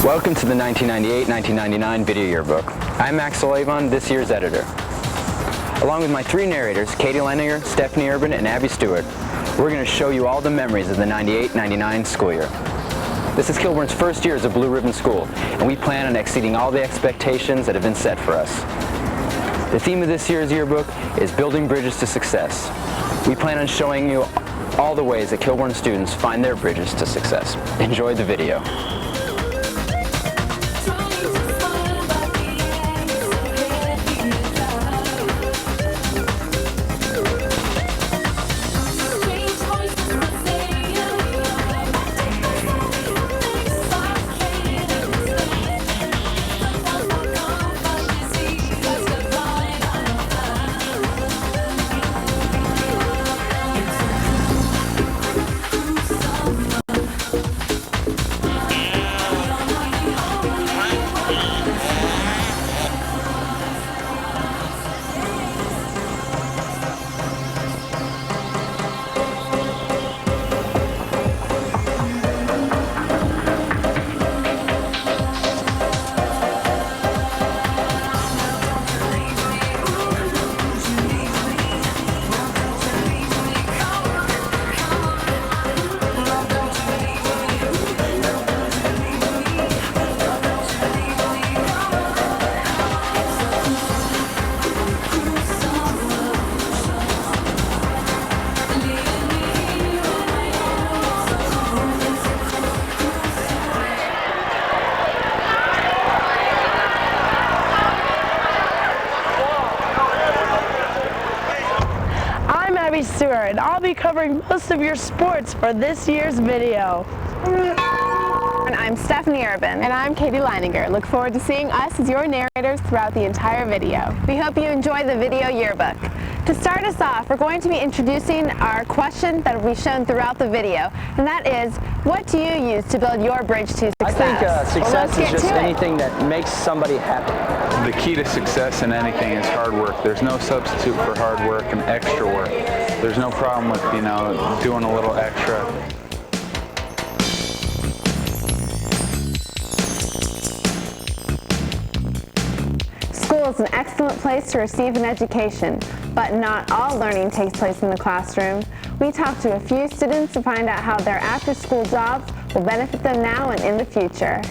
Welcome to the 1998-1999 video yearbook. I'm Max Solavon, this year's editor. Along with my three narrators, Katie Leininger, Stephanie Urban, and Abby Stewart, we're going to show you all the memories of the 98-99 school year. This is Kilbourne's first year as a Blue Ribbon school, and we plan on exceeding all the expectations that have been set for us. The theme of this year's yearbook is Building Bridges to Success. We plan on showing you all the ways that Kilbourne students find their bridges to success. Enjoy the video. Stewart, and I'll be covering most of your sports for this year's video. And I'm Stephanie Urban. And I'm Katie Leininger. Look forward to seeing us as your narrators throughout the entire video. We hope you enjoy the video yearbook. To start us off, we're going to be introducing our question that will be shown throughout the video, and that is, what do you use to build your bridge to success? I think success is just anything that makes somebody happy. The key to success in anything is hard work. There's no substitute for hard work and extra work. There's no problem with, doing a little extra. School is an excellent place to receive an education, but not all learning takes place in the classroom. We talked to a few students to find out how their after-school jobs will benefit them now and in the future.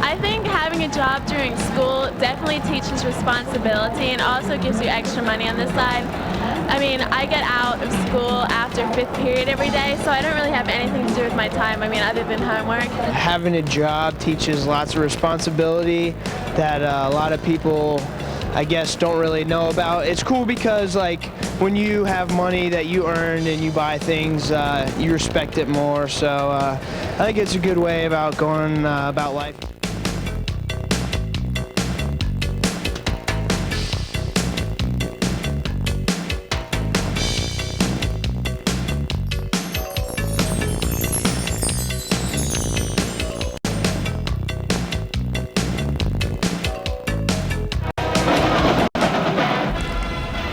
I think having a job during school definitely teaches responsibility and also gives you extra money on the side. I mean, I get out of school after 5th period every day, so I don't really have anything to do with my time, other than homework. Having a job teaches lots of responsibility that a lot of people, I guess, don't really know about. It's cool because, when you have money that you earn and you buy things, you respect it more. So I think it's a good way about going about life.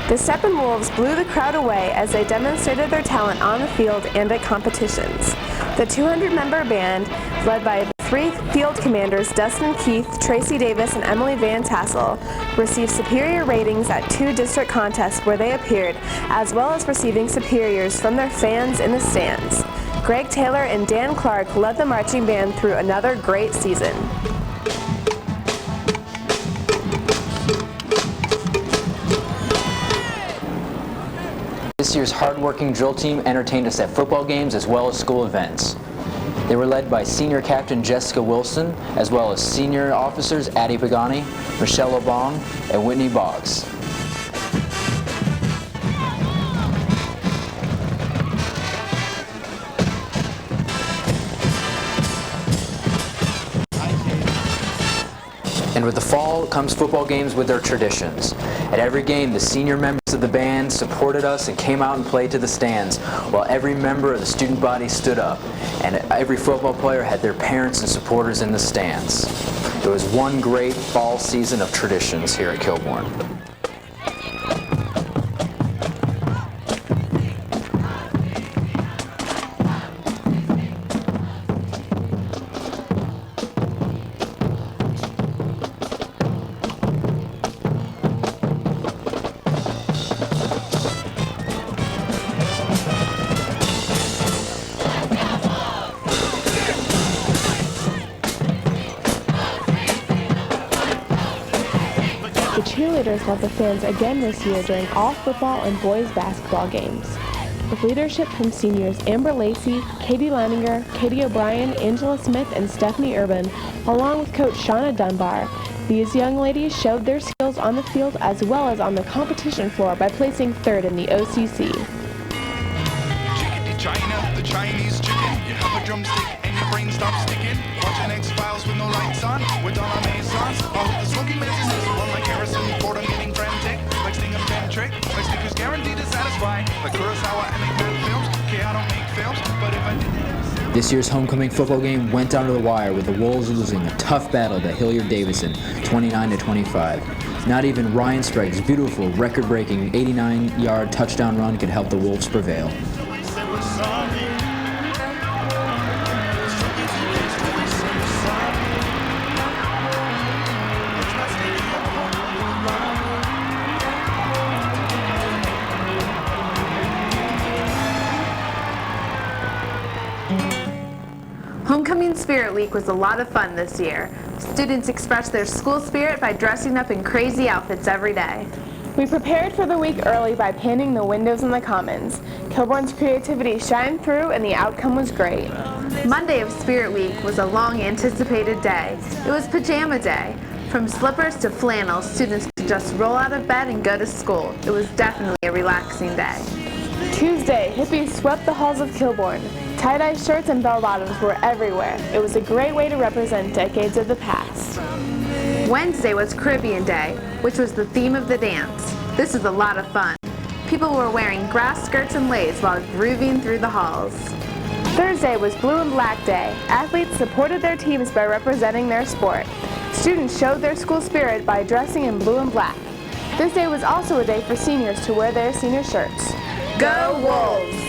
The Steppenwolves blew the crowd away as they demonstrated their talent on the field and at competitions. The 200-member band, led by the three field commanders Dustin Keith, Tracy Davis, and Emily Van Tassel, received superior ratings at 2 district contests where they appeared, as well as receiving superiors from their fans in the stands. Greg Taylor and Dan Clark led the marching band through another great season. This year's hard-working drill team entertained us at football games as well as school events. They were led by Senior Captain Jessica Wilson, as well as Senior Officers Addie Pagani, Michelle Obong, and Whitney Boggs. And with the fall comes football games with their traditions. At every game, the senior members of the band supported us and came out and played to the stands, while every member of the student body stood up, and every football player had their parents and supporters in the stands. It was one great fall season of traditions here at Kilbourne. The cheerleaders led the fans again this year during all football and boys basketball games. With leadership from seniors Amber Lacey, Katie Leininger, Katie O'Brien, Angela Smith, and Stephanie Urban, along with Coach Shauna Dunbar, these young ladies showed their skills on the field as well as on the competition floor by placing third in the OCC. Chickadee China, the Chinese chicken. You have a drumstick and your brain stops sticking. Watching X-Files with no lights on, with all our maisons. All the smoky mazes is one like Harrison Ford. I'm getting frantic, like Sting and Fan Trick. Like Snickers guaranteed to satisfy. Like Kurosawa and make bad films. Okay, I don't make films, but if I did it, This year's homecoming football game went down to the wire with the Wolves losing a tough battle to Hilliard-Davidson, 29-25. Not even Ryan Sprague's beautiful record-breaking 89-yard touchdown run could help the Wolves prevail. Homecoming Spirit Week was a lot of fun this year. Students expressed their school spirit by dressing up in crazy outfits every day. We prepared for the week early by painting the windows in the Commons. Kilbourne's creativity shined through and the outcome was great. Monday of Spirit Week was a long anticipated day. It was pajama day. From slippers to flannels, students could just roll out of bed and go to school. It was definitely a relaxing day. Tuesday, hippies swept the halls of Kilbourne. Tie-dye shirts and bell-bottoms were everywhere. It was a great way to represent decades of the past. Wednesday was Caribbean Day, which was the theme of the dance. This was a lot of fun. People were wearing grass skirts and lace while grooving through the halls. Thursday was Blue and Black Day. Athletes supported their teams by representing their sport. Students showed their school spirit by dressing in blue and black. This day was also a day for seniors to wear their senior shirts. Go Wolves!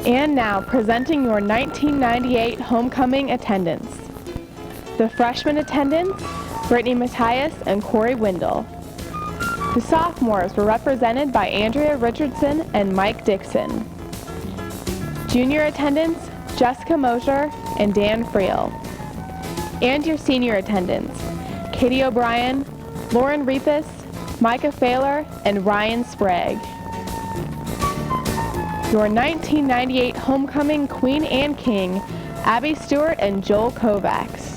And now, presenting your 1998 homecoming attendance. The freshman attendance, Brittany Matthias and Corey Windle. The sophomores were represented by Andrea Richardson and Mike Dixon. Junior attendance, Jessica Mosher and Dan Friel. And your senior attendance, Katie O'Brien, Lauren Repus, Micah Failer, and Ryan Sprague. Your 1998 homecoming queen and king, Abby Stewart and Joel Kovacs.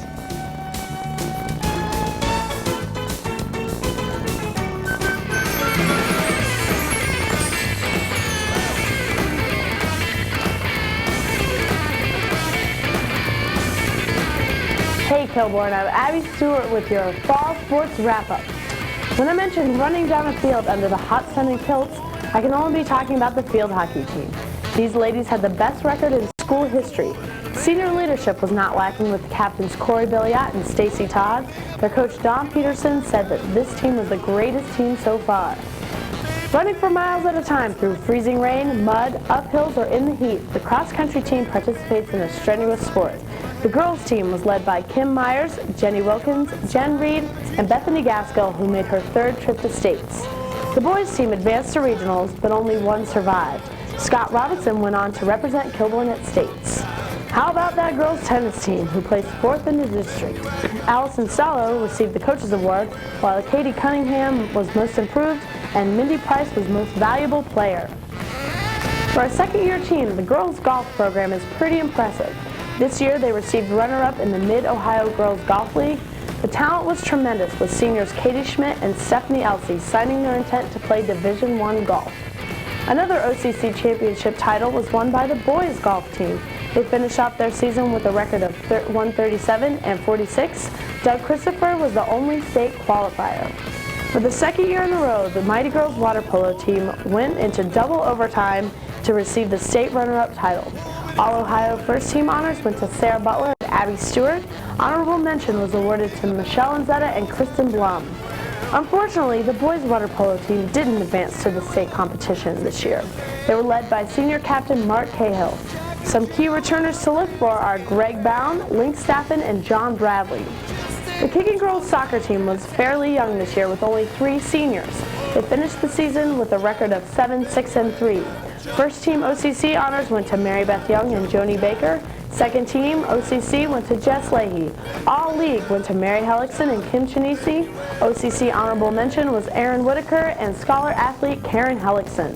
Hey Kilbourne, I'm Abby Stewart with your Fall Sports Wrap-Up. When I mentioned running down a field under the hot sun and kilts, I can only be talking about the field hockey team. These ladies had the best record in school history. Senior leadership was not lacking with captains Corey Billiot and Stacy Todd. Their coach Don Peterson said that this team was the greatest team so far. Running for miles at a time through freezing rain, mud, uphills, or in the heat, the cross-country team participates in a strenuous sport. The girls' team was led by Kim Myers, Jenny Wilkins, Jen Reed, and Bethany Gaskell, who made her third trip to states. The boys' team advanced to regionals, but only one survived. Scott Robinson went on to represent Kilbourne at states. How about that girls' tennis team, who placed fourth in the district? Allison Stallo received the Coaches Award, while Katie Cunningham was most improved, and Mindy Price was most valuable player. For a second-year team, the girls' golf program is pretty impressive. This year, they received runner-up in the Mid-Ohio Girls Golf League. The talent was tremendous, with seniors Katie Schmidt and Stephanie Elsey signing their intent to play Division I golf. Another OCC championship title was won by the boys' golf team. They finished off their season with a record of 137 and 46. Doug Christopher was the only state qualifier. For the second year in a row, the Mighty Girls water polo team went into double overtime to receive the state runner-up title. All-Ohio first-team honors went to Sarah Butler and Abby Stewart. Honorable mention was awarded to Michelle Anzetta and Kristen Blum. Unfortunately, the boys' water polo team didn't advance to the state competition this year. They were led by senior captain Mark Cahill. Some key returners to look for are Greg Bound, Link Staffen, and John Bradley. The Kicking Girls soccer team was fairly young this year with only 3 seniors. They finished the season with a record of 7, 6, and 3. First team OCC honors went to Mary Beth Young and Joni Baker. Second team OCC went to Jess Leahy. All league went to Mary Hellickson and Kim Chinisi. OCC honorable mention was Erin Whitaker and scholar athlete Karen Hellickson.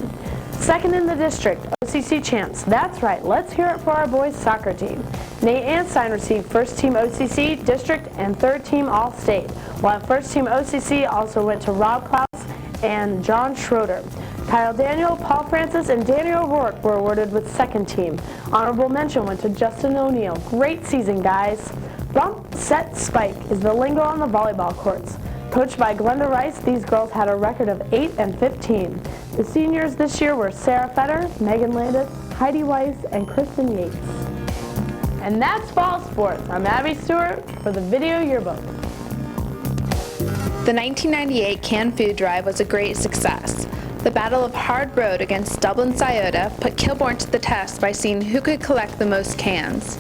Second in the district, OCC champs. That's right, let's hear it for our boys soccer team. Nate Anstein received first team OCC, district, and third team All-State, while first team OCC also went to Rob Klaus and John Schroeder. Kyle Daniel, Paul Francis, and Daniel O'Rourke were awarded with second team. Honorable mention went to Justin O'Neill. Great season, guys. Bump, set, spike is the lingo on the volleyball courts. Coached by Glenda Rice, these girls had a record of 8 and 15. The seniors this year were Sarah Fetter, Megan Landis, Heidi Weiss, and Kristen Yates. And that's fall sports. I'm Abby Stewart for the Video Yearbook. The 1998 canned food drive was a great success. The Battle of Hard Road against Dublin Scioto put Kilbourne to the test by seeing who could collect the most cans.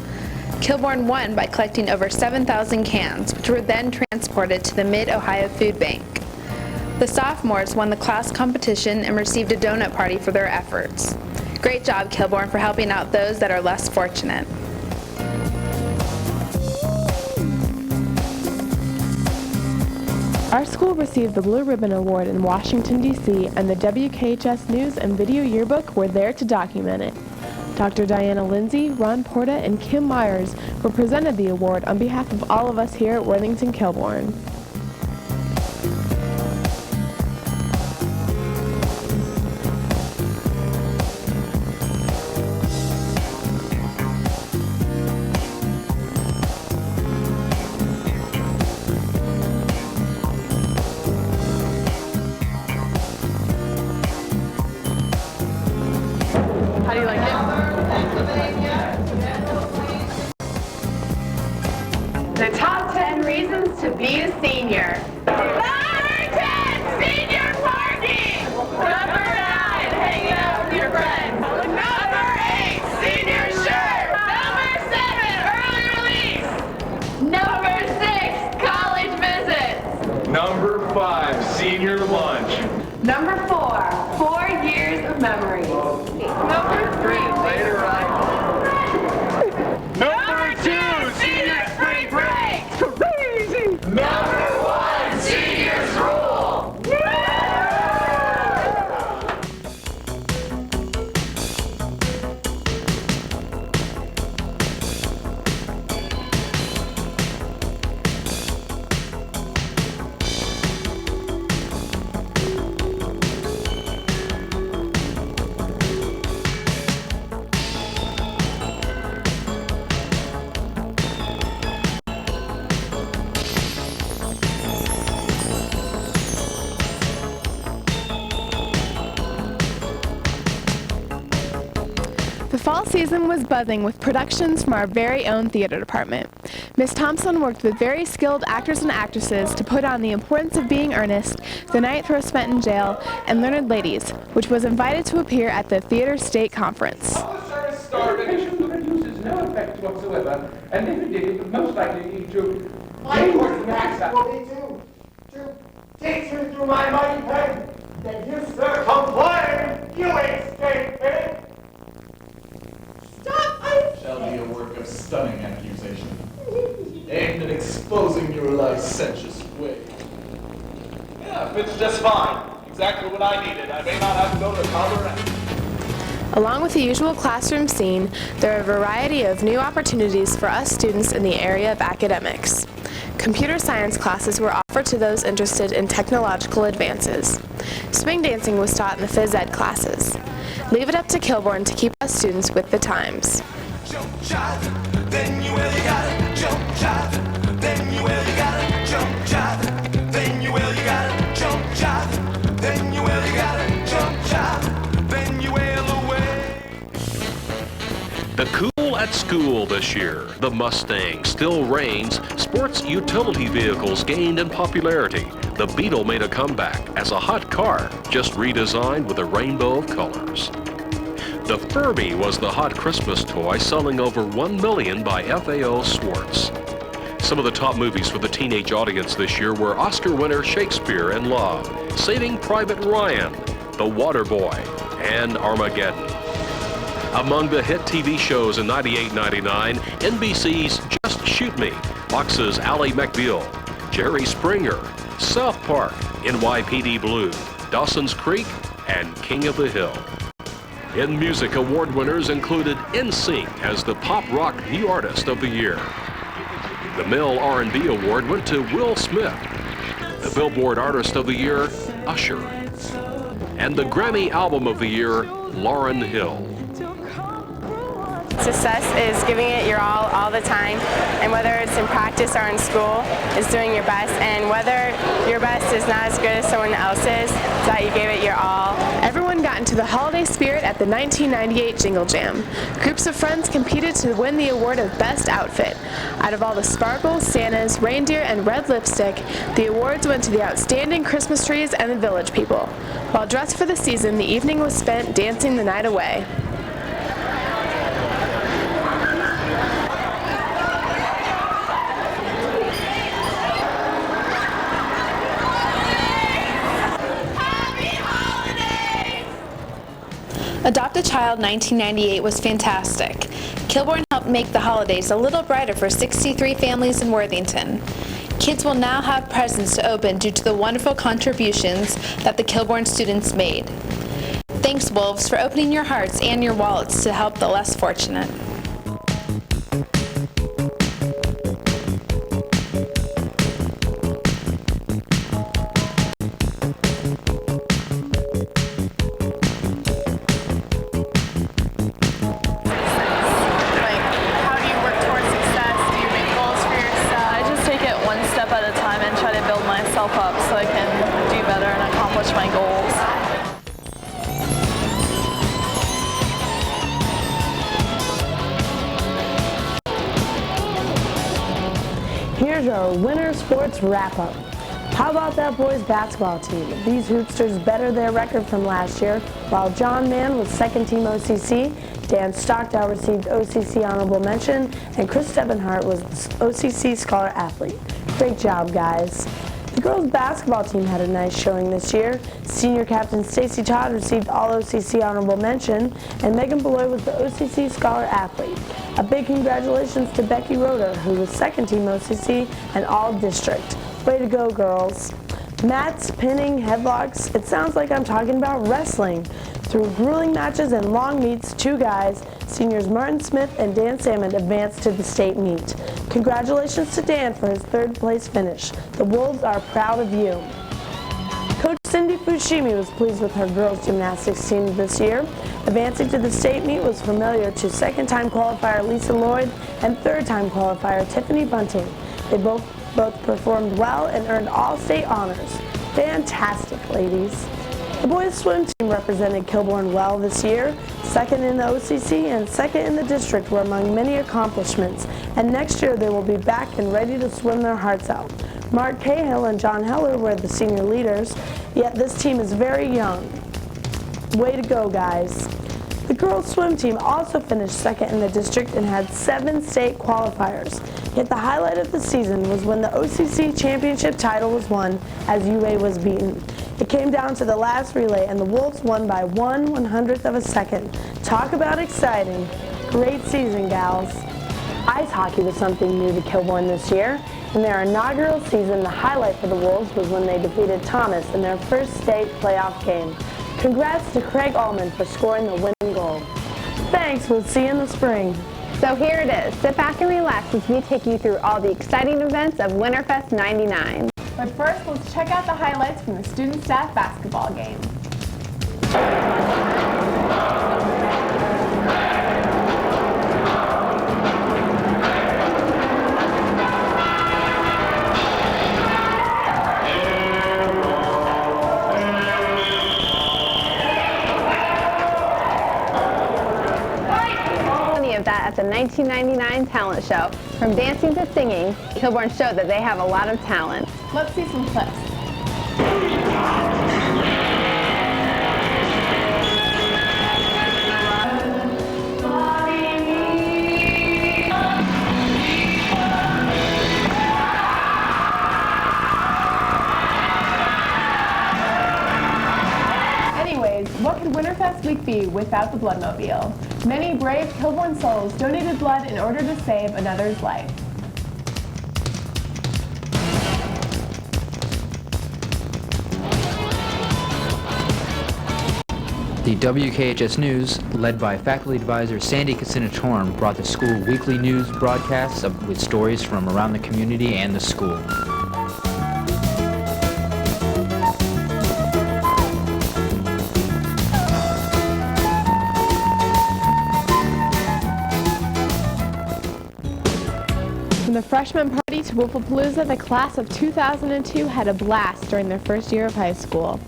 Kilbourne won by collecting over 7,000 cans, which were then transported to the Mid-Ohio Food Bank. The sophomores won the class competition and received a donut party for their efforts. Great job, Kilbourne, for helping out those that are less fortunate. Our school received the Blue Ribbon Award in Washington, D.C., and the WKHS News and Video Yearbook were there to document it. Dr. Diana Lindsay, Ron Porta, and Kim Myers were presented the award on behalf of all of us here at Worthington Kilbourne. How do you like it? The top 10 reasons to be a senior. Number 10, senior party. Number 9, hanging out with your friends. Number 8, senior shirt. Number 7, early release. Number 6, college visits. Number 5, senior lunch. Number 4, 4 years of memories. Number 3, later on. Number 2, senior spring break. Crazy. Number 1, seniors rule. The fall season was buzzing with productions from our very own theater department. Miss Thompson worked with very skilled actors and actresses to put on The Importance of Being Earnest, The Night Throw Spent in Jail, and Learned Ladies, which was invited to appear at the Theater State Conference. Starvation produces no effect whatsoever, and if it did, it would most likely lead to... My course max will be to teach you through my mighty pen that you, sir, complain, you ain't state pig. Stop! Shall be a work of stunning accusation, aimed at exposing your licentious way. Yeah, fits just fine. Exactly what I needed. I may not have to go to college. Along with the usual classroom scene, there are a variety of new opportunities for us students in the area of academics. Computer science classes were offered to those interested in technological advances. Swing dancing was taught in the phys ed classes. Leave it up to Kilbourne to keep us students with the times. Jump jive, then you will, you gotta jump jive, then you will, you gotta jump jive, then you will, you gotta jump jive, then you will, you gotta jump jive, then you will away. The cool at school this year. The Mustang still reigns. Sports utility vehicles gained in popularity. The Beetle made a comeback as a hot car, just redesigned with a rainbow of colors. The Furby was the hot Christmas toy, selling over 1 million by FAO Schwartz. Some of the top movies for the teenage audience this year were Oscar winner Shakespeare in Love, Saving Private Ryan, The Waterboy, and Armageddon. Among the hit TV shows in 98-99, NBC's Just Shoot Me, Fox's Ally McBeal, Jerry Springer, South Park, NYPD Blue, Dawson's Creek, and King of the Hill. In music, award winners included NSYNC as the Pop Rock New Artist of the Year. The Male R&B Award went to Will Smith. The Billboard Artist of the Year, Usher. And the Grammy Album of the Year, Lauryn Hill. Success is giving it your all the time, and whether it's in practice or in school, is doing your best, and whether your best is not as good as someone else's, that you gave it your all. Everyone got into the holiday spirit at the 1998 Jingle Jam. Groups of friends competed to win the award of Best Outfit. Out of all the sparkles, Santas, reindeer, and red lipstick, the awards went to the outstanding Christmas trees and the village people. While dressed for the season, the evening was spent dancing the night away. Adopt a Child 1998 was fantastic. Kilbourne helped make the holidays a little brighter for 63 families in Worthington. Kids will now have presents to open due to the wonderful contributions that the Kilbourne students made. Thanks, Wolves, for opening your hearts and your wallets to help the less fortunate. Up so I can do better and accomplish my goals. Here's your winter sports wrap-up. How about that boys basketball team? These Hootsters bettered their record from last year, while John Mann was second-team OCC, Dan Stockdale received OCC Honorable Mention, and Chris Debenhart was OCC Scholar Athlete. Great job, guys. The girls' basketball team had a nice showing this year. Senior captain Stacy Todd received All-OCC Honorable Mention, and Megan Beloy was the OCC Scholar Athlete. A big congratulations to Becky Roeder, who was second-team OCC and All-District. Way to go, girls. Mats, pinning, headlocks, it sounds like I'm talking about wrestling. Through grueling matches and long meets, two guys, seniors Martin Smith and Dan Salmon, advanced to the state meet. Congratulations to Dan for his third-place finish. The Wolves are proud of you. Coach Cindy Fushimi was pleased with her girls gymnastics team this year. Advancing to the state meet was familiar to second-time qualifier Lisa Lloyd and third-time qualifier Tiffany Bunting. They both performed well and earned all state honors. Fantastic, ladies. The boys swim team represented Kilbourne well this year. Second in the OCC and second in the district were among many accomplishments, and next year they will be back and ready to swim their hearts out. Mark Cahill and John Heller were the senior leaders, yet this team is very young. Way to go, guys. The girls swim team also finished second in the district and had 7 state qualifiers. Yet the highlight of the season was when the OCC championship title was won as UA was beaten. It came down to the last relay, and the Wolves won by 1/100th of a second. Talk about exciting. Great season, gals. Ice hockey was something new to Kilbourne this year. In their inaugural season, the highlight for the Wolves was when they defeated Thomas in their first state playoff game. Congrats to Craig Allman for scoring the winning goal. Thanks, we'll see you in the spring. So here it is. Sit back and relax as we take you through all the exciting events of Winterfest 99. But first, let's check out the highlights from the student staff basketball game. Of that at the 1999 talent show. From dancing to singing, Kilbourne showed that they have a lot of talent. Let's see some clips. Anyways, what could Winterfest Week be without the Bloodmobile? Many brave Kilbourne souls donated blood in order to save another's life. The WKHS News, led by faculty advisor Sandy Cassina-Torm, brought the school weekly news broadcasts with stories from around the community and the school. From the freshman party to Wolfapalooza, the class of 2002 had a blast during their first year of high school.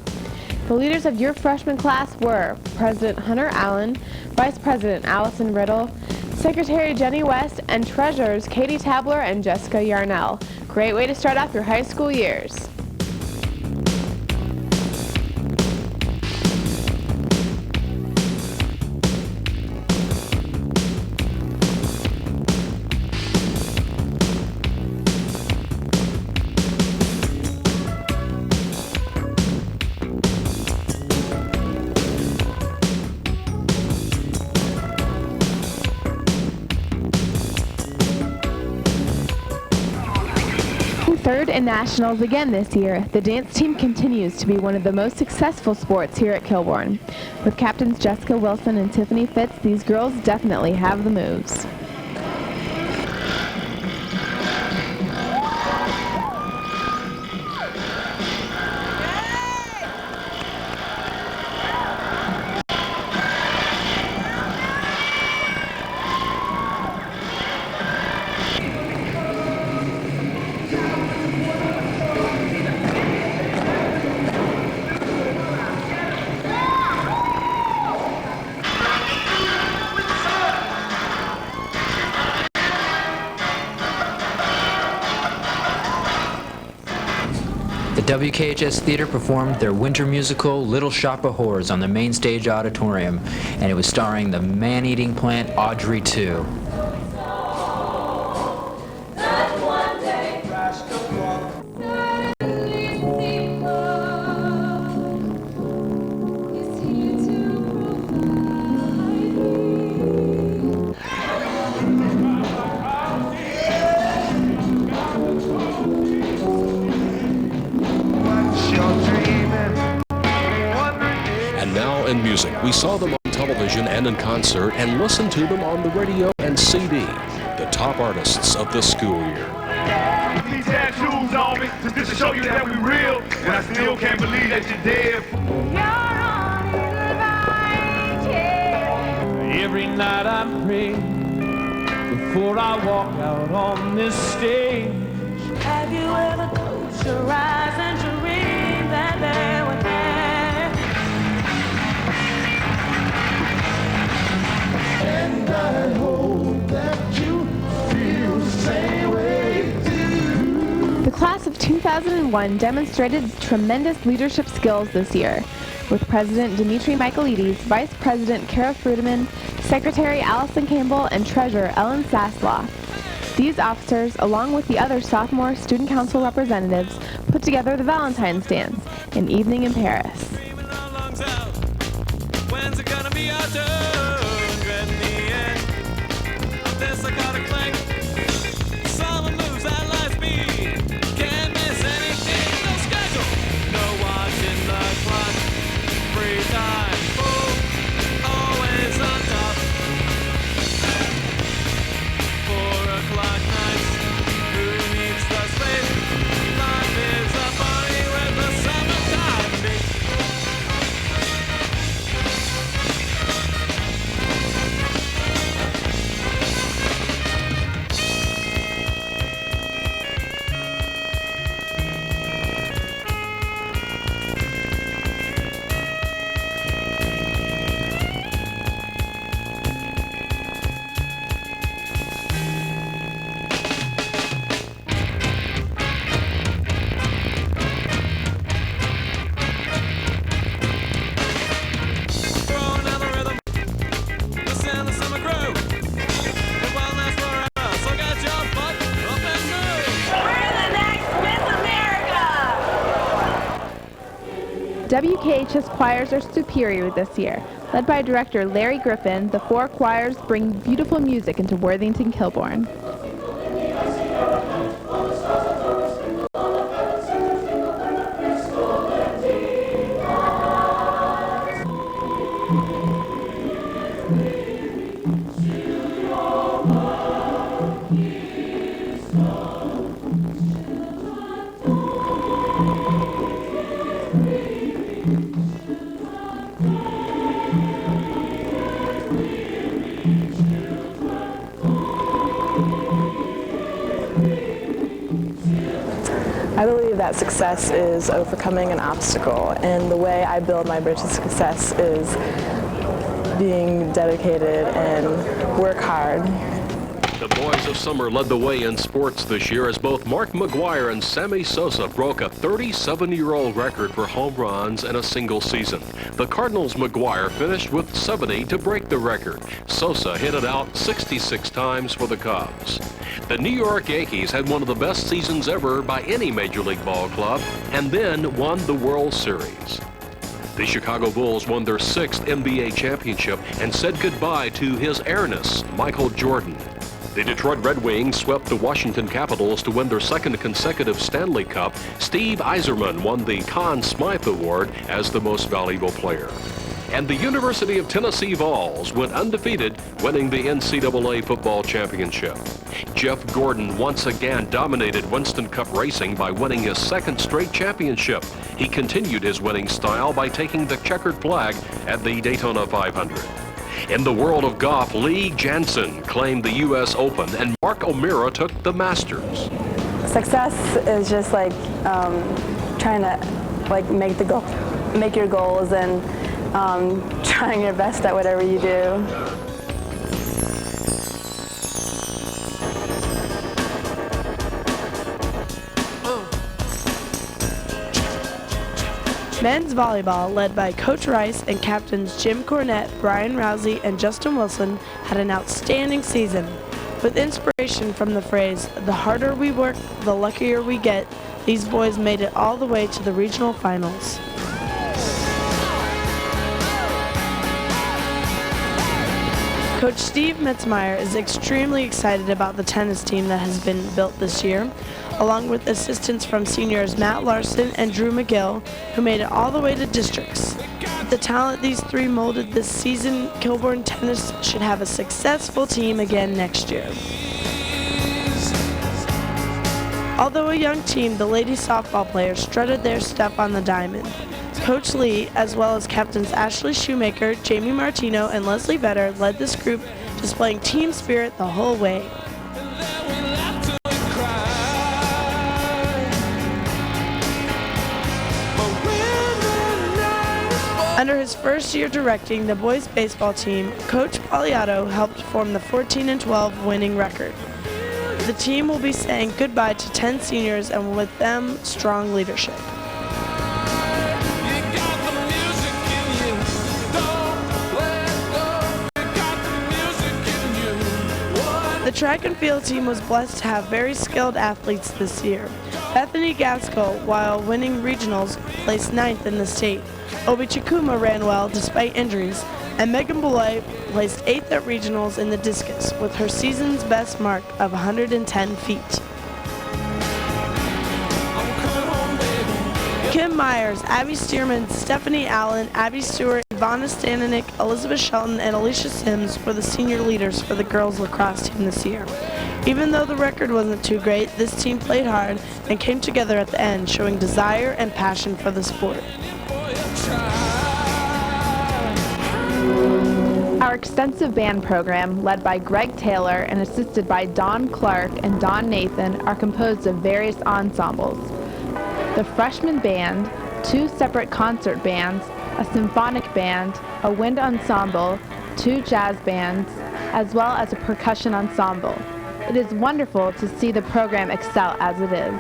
The leaders of your freshman class were President Hunter Allen, Vice President Allison Riddle, Secretary Jenny West, and Treasurers Katie Tabler and Jessica Yarnell. Great way to start off your high school years. Third in nationals again this year, the dance team continues to be one of the most successful sports here at Kilbourne. With captains Jessica Wilson and Tiffany Fitz, these girls definitely have the moves. The WKHS Theater performed their winter musical Little Shop of Horrors on the main stage auditorium, and it was starring the man-eating plant Audrey 2. And music. We saw them on television and in concert and listened to them on the radio and CD. The top artists of the school year. These tattoos on me, just to show you that we real, and I still can't believe that you're dead. Every night I pray before I walk out on this stage. Have you ever closed your eyes and dreamed that they were there? And I hope that you feel the same way too. The class of 2001 demonstrated tremendous leadership skills this year, with President Dimitri Michaelides, Vice President Kara Frudeman, Secretary Allison Campbell, and Treasurer Ellen Saslaw. These officers, along with the other sophomore student council representatives, put together the Valentine's Dance, an evening in Paris. When's it gonna be our turn? Dreading the end of this, I gotta cling. Someone moves at light speed. Can't miss anything. No schedule. No watching the clock. Free time. WKHS choirs are superior this year. Led by director Larry Griffin, the 4 choirs bring beautiful music into Worthington-Kilbourne. I believe that success is overcoming an obstacle, and the way I build my bridge to success is being dedicated and work hard. The boys of summer led the way in sports this year as both Mark McGuire and Sammy Sosa broke a 37-year-old record for home runs in a single season. The Cardinals' McGuire finished with 70 to break the record. Sosa hit it out 66 times for the Cubs. The New York Yankees had one of the best seasons ever by any Major League ball club and then won the World Series. The Chicago Bulls won their 6th NBA championship and said goodbye to his heiress, Michael Jordan. The Detroit Red Wings swept the Washington Capitals to win their 2nd consecutive Stanley Cup. Steve Yzerman won the Conn Smythe Award as the most valuable player. And the University of Tennessee Vols went undefeated, winning the NCAA football championship. Jeff Gordon once again dominated Winston Cup racing by winning his 2nd straight championship. He continued his winning style by taking the checkered flag at the Daytona 500. In the world of golf, Lee Jansen claimed the U.S. Open and Mark O'Meara took the Masters. Success is just like trying to make your goals and trying your best at whatever you do. Men's volleyball, led by Coach Rice and captains Jim Cornette, Brian Rousey, and Justin Wilson, had an outstanding season. With inspiration from the phrase, "the harder we work, the luckier we get," these boys made it all the way to the regional finals. Coach Steve Metzmeyer is extremely excited about the tennis team that has been built this year, along with assistance from seniors Matt Larson and Drew McGill, who made it all the way to districts. With the talent these 3 molded this season, Kilbourne Tennis should have a successful team again next year. Although a young team, the ladies softball players strutted their stuff on the diamond. Coach Lee, as well as captains Ashley Shoemaker, Jamie Martino, and Leslie Vetter, led this group, displaying team spirit the whole way. Under his first year directing the boys' baseball team, Coach Pagliato helped form the 14-12 winning record. The team will be saying goodbye to 10 seniors and with them, strong leadership. The track and field team was blessed to have very skilled athletes this year. Bethany Gaskell, while winning regionals, placed 9th in the state. Obi Chikuma ran well despite injuries, and Megan Boulay placed 8th at regionals in the discus with her season's best mark of 110 feet. Kim Myers, Abby Stearman, Stephanie Allen, Abby Stewart, Ivana Stananik, Elizabeth Shelton, and Alicia Sims were the senior leaders for the girls lacrosse team this year. Even though the record wasn't too great, this team played hard and came together at the end, showing desire and passion for the sport. Our extensive band program, led by Greg Taylor and assisted by Don Clark and Don Nathan, are composed of various ensembles. The freshman band, 2 separate concert bands, a symphonic band, a wind ensemble, 2 jazz bands, as well as a percussion ensemble. It is wonderful to see the program excel as it is.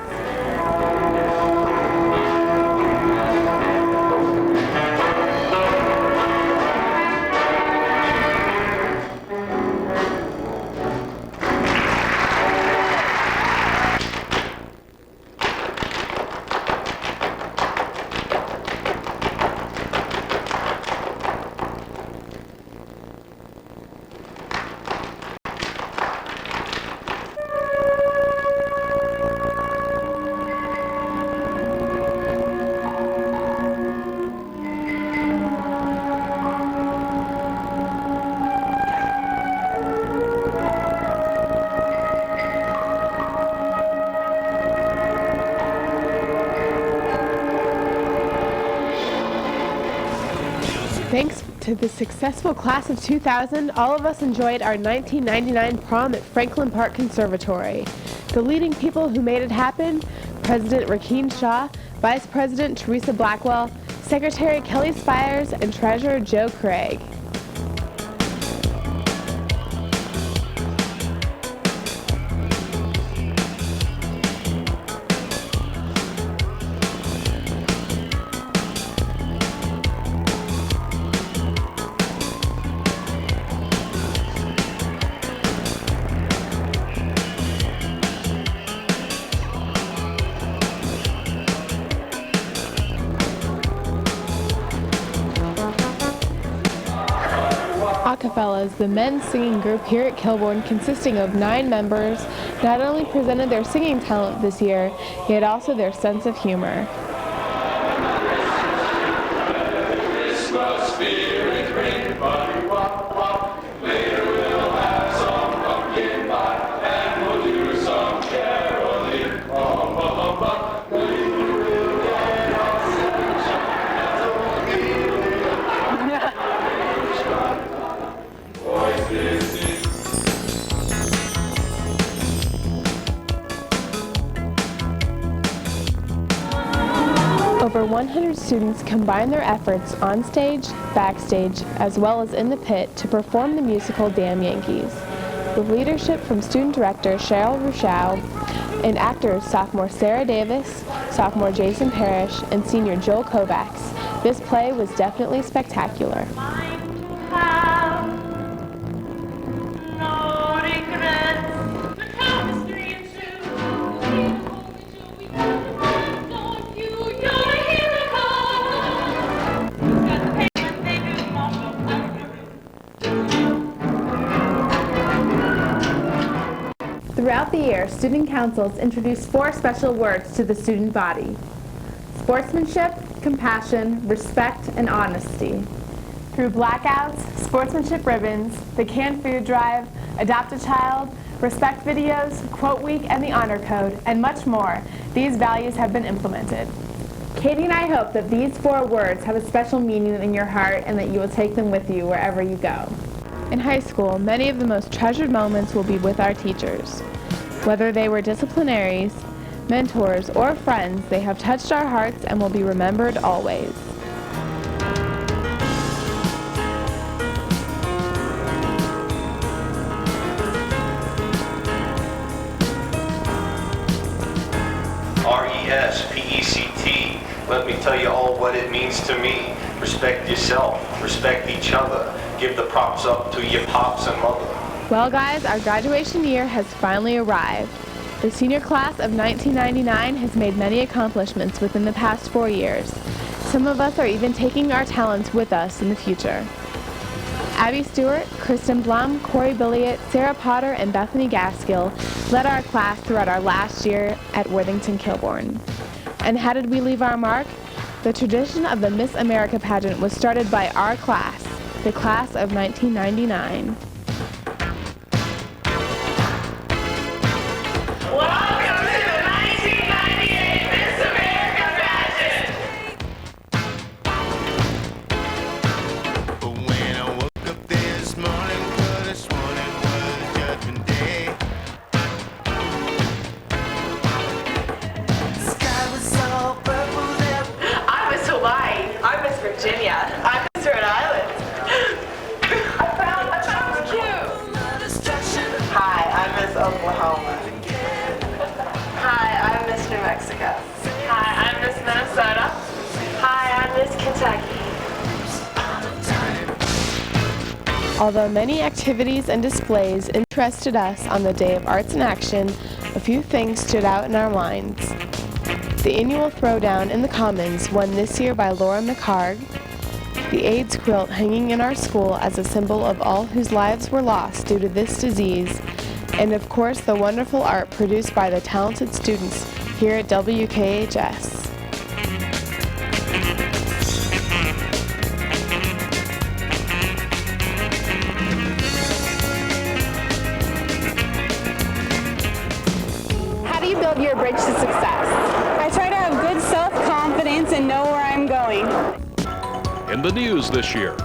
Thanks to the successful class of 2000, all of us enjoyed our 1999 prom at Franklin Park Conservatory. The leading people who made it happen: President Rakeen Shaw, Vice President Teresa Blackwell, Secretary Kelly Spires, and Treasurer Joe Craig. Acapellas, the men's singing group here at Kilbourne, consisting of 9 members, not only presented their singing talent this year, yet also their sense of humor. Over 100 students combined their efforts on stage, backstage, as well as in the pit to perform the musical Damn Yankees. With leadership from student director Cheryl Ruchow and actors sophomore Sarah Davis, sophomore Jason Parrish, and senior Joel Kovacs, this play was definitely spectacular. Throughout the year, student councils introduce 4 special words to the student body: sportsmanship, compassion, respect, and honesty. Through blackouts, sportsmanship ribbons, the canned food drive, adopt a child, respect videos, quote week, and the honor code, and much more, these values have been implemented. Katie and I hope that these 4 words have a special meaning in your heart and that you will take them with you wherever you go. In high school, many of the most treasured moments will be with our teachers. Whether they were disciplinaries, mentors, or friends, they have touched our hearts and will be remembered always. R-E-S-P-E-C-T. Let me tell you all what it means to me. Respect yourself, respect each other, give the props up to your pops and mother. Well guys, our graduation year has finally arrived. The senior class of 1999 has made many accomplishments within the past 4 years. Some of us are even taking our talents with us in the future. Abby Stewart, Kristen Blum, Corey Billiot, Sarah Potter, and Bethany Gaskill led our class throughout our last year at Worthington Kilbourne. And how did we leave our mark? The tradition of the Miss America pageant was started by our class, the class of 1999. Although many activities and displays interested us on the Day of Arts in Action, a few things stood out in our minds. The annual throwdown in the Commons, won this year by Laura McHarg, the AIDS quilt hanging in our school as a symbol of all whose lives were lost due to this disease, and of course the wonderful art produced by the talented students here at WKHS. Build your bridge to success? I try to have good self-confidence and know where I'm going. In the news this year,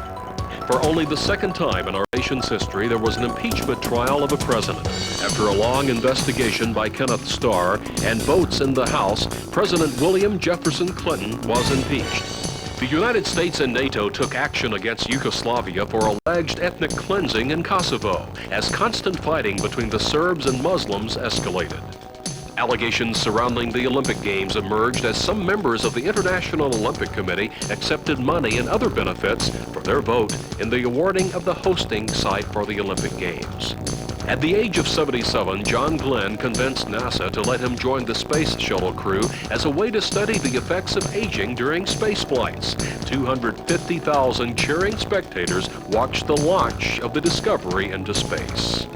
for only the second time in our nation's history, there was an impeachment trial of a president. After a long investigation by Kenneth Starr and votes in the House, President William Jefferson Clinton was impeached. The United States and NATO took action against Yugoslavia for alleged ethnic cleansing in Kosovo, as constant fighting between the Serbs and Muslims escalated. Allegations surrounding the Olympic Games emerged as some members of the International Olympic Committee accepted money and other benefits for their vote in the awarding of the hosting site for the Olympic Games. At the age of 77, John Glenn convinced NASA to let him join the Space Shuttle crew as a way to study the effects of aging during space flights. 250,000 cheering spectators watched the launch of the Discovery into space.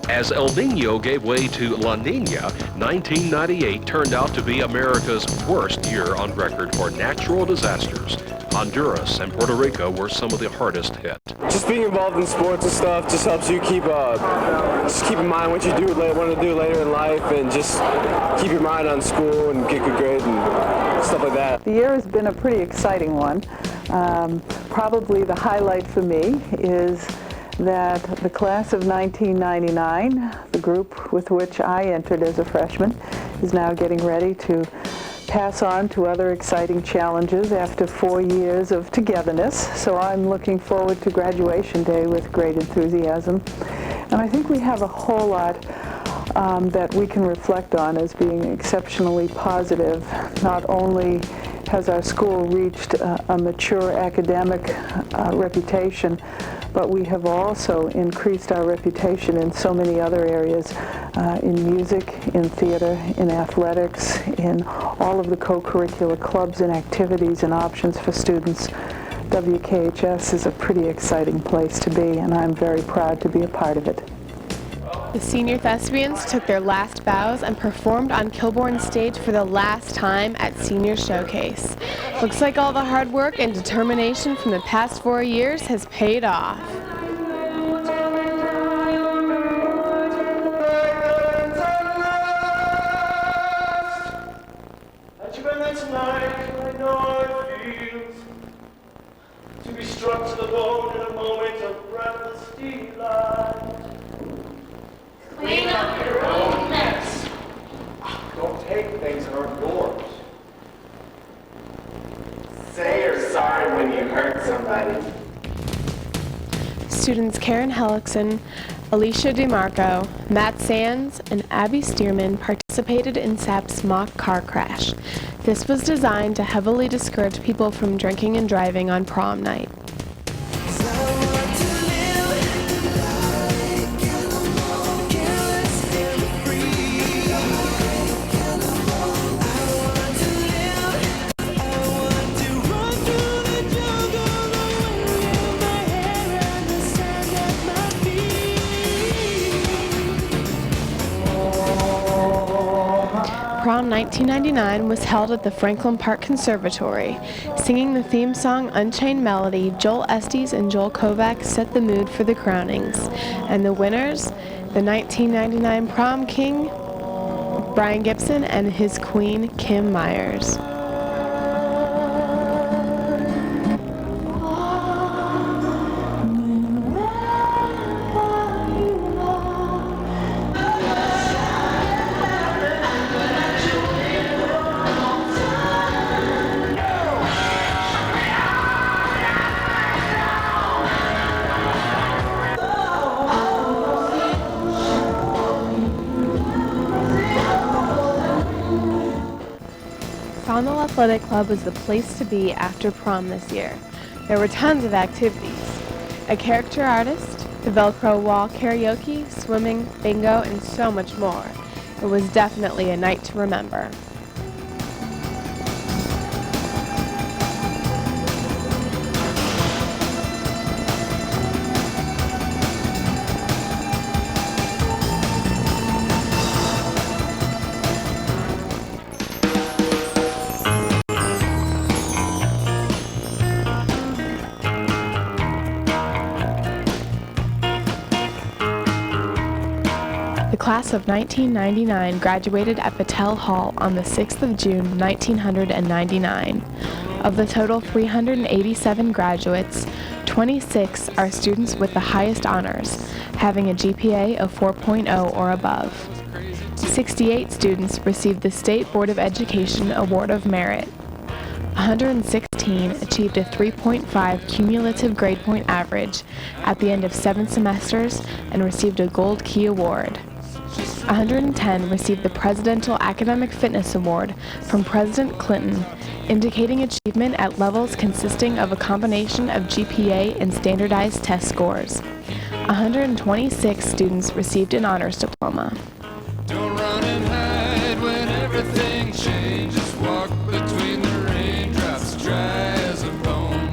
As El Nino gave way to La Nina, 1998 turned out to be America's worst year on record for natural disasters. Honduras and Puerto Rico were some of the hardest hit. Just being involved in sports and stuff just helps you keep in mind what you want to do later in life, and just keep your mind on school and get good grades and stuff like that. The year has been a pretty exciting one. Probably the highlight for me is that the class of 1999, the group with which I entered as a freshman, is now getting ready to pass on to other exciting challenges after 4 years of togetherness. So I'm looking forward to graduation day with great enthusiasm. And I think we have a whole lot that we can reflect on as being exceptionally positive. Not only has our school reached a mature academic reputation, but we have also increased our reputation in so many other areas, in music, in theater, in athletics, in all of the co-curricular clubs and activities and options for students. WKHS is a pretty exciting place to be, and I'm very proud to be a part of it. The senior thespians took their last bows and performed on Kilbourne's stage for the last time at Senior Showcase. Looks like all the hard work and determination from the past 4 years has paid off. To be struck to the bone in a moment of breathless delight. Clean up your own mess. Don't take things that aren't yours. Say you're sorry when you hurt somebody. Students Karen Hellickson, Alicia DeMarco, Matt Sands, and Abby Stearman participated in SAP's mock car crash. This was designed to heavily discourage people from drinking and driving on prom night. Prom 1999 was held at the Franklin Park Conservatory. Singing the theme song Unchained Melody, Joel Estes and Joel Kovac set the mood for the crownings. And the winners, the 1999 prom king, Brian Gibson, and his queen, Kim Myers. Fondle Athletic Club was the place to be after prom this year. There were tons of activities. A character artist, the Velcro wall karaoke, swimming, bingo, and so much more. It was definitely a night to remember. The class of 1999 graduated at Battelle Hall on the 6th of June, 1999. Of the total 387 graduates, 26 are students with the highest honors, having a GPA of 4.0 or above. 68 students received the State Board of Education Award of Merit. 116 achieved a 3.5 cumulative grade point average at the end of 7 semesters and received a Gold Key Award. 110 received the Presidential Academic Fitness Award from President Clinton, indicating achievement at levels consisting of a combination of GPA and standardized test scores. 126 students received an honors diploma. Don't run and hide when everything changes. Walk between the raindrops, dry as a bone.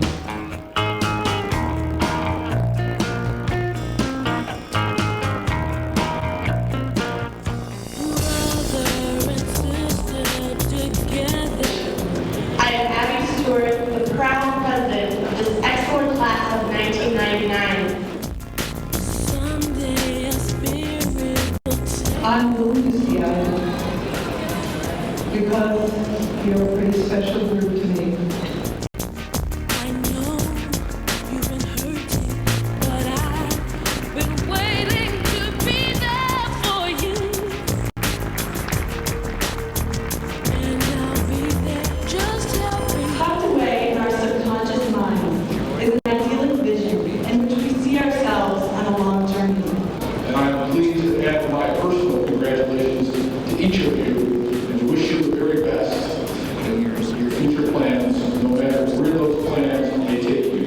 I am Abby Stewart, the proud president of this excellent class of 1999. I'm willing to see Iowa because you're a pretty special group to me. I know you've been hurting, but I've been waiting to be there for you. And I'll be there, just help me. Tucked away in our subconscious minds is an idyllic vision in which we see ourselves on a long journey. And I am pleased to add my personal congratulations to each of you and to wish you the very best in your future plans, no matter where those plans may take you.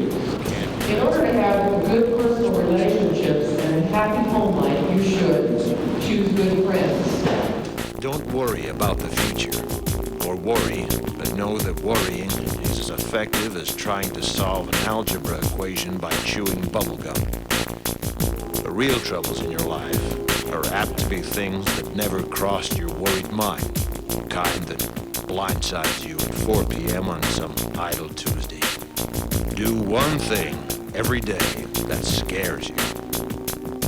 In order to have good personal relationships and a happy home life, you should choose good friends. Don't worry about the future, or worry, but know that worrying is as effective as trying to solve an algebra equation by chewing bubblegum. The real troubles in your life are apt to be things that never crossed your worried mind, the kind that blindsides you at 4 p.m. on some idle Tuesday. Do one thing every day that scares you.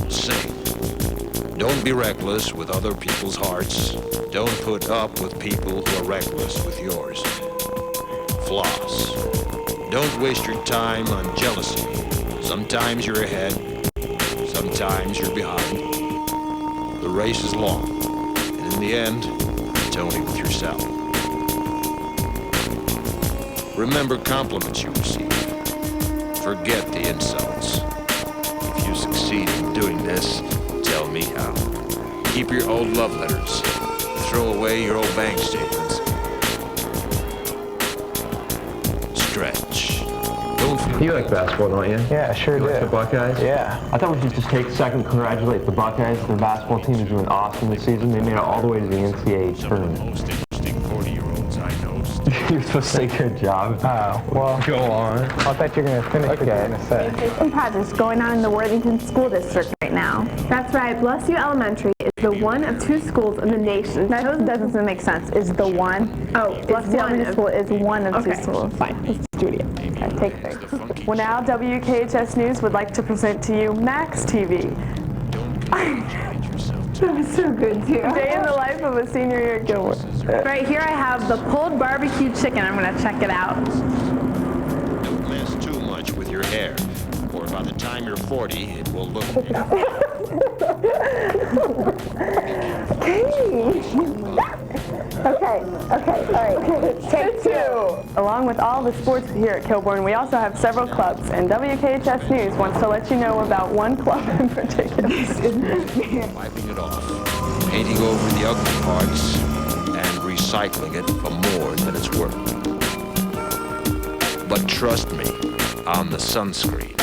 Sing. Don't be reckless with other people's hearts. Don't put up with people who are reckless with yours. Floss. Don't waste your time on jealousy. Sometimes you're ahead, sometimes you're behind. The race is long, and in the end, it's only with yourself. Remember compliments you receive. Forget the insults. If you succeed in doing this, tell me how. Keep your old love letters. Throw away your old bank statements. Stretch. You like basketball, don't you? Yeah, I sure do. Like the Buckeyes? Yeah. I thought we should just take a second to congratulate the Buckeyes. Their basketball team is doing awesome this season. They made it all the way to the NCAA tournament. Most interesting 40-year-olds I know. You're supposed to say good job. Oh, well. Go on. I thought you were going to finish what you were going to say. Some projects going on in the Worthington School District right now. That's right, Bless You Elementary is the one of 2 schools in the nation. That doesn't make sense. Is the one? Oh, Bless You Elementary School is one of 2 schools. Fine. It's studio. Okay, take 3. Well, now WKHS News would like to present to you Max TV. That was so good, too. Day in the life of a senior year at Gilmore. Right here I have the pulled barbecue chicken. I'm going to check it out. Don't mess too much with your hair, or by the time you're 40, it will look... Okay, all right. Take 2. Along with all the sports here at Kilbourne, we also have several clubs, and WKHS News wants to let you know about one club in particular. Wiping it off, painting over the ugly parts, and recycling it for more than it's worth. But trust me on the sunscreen.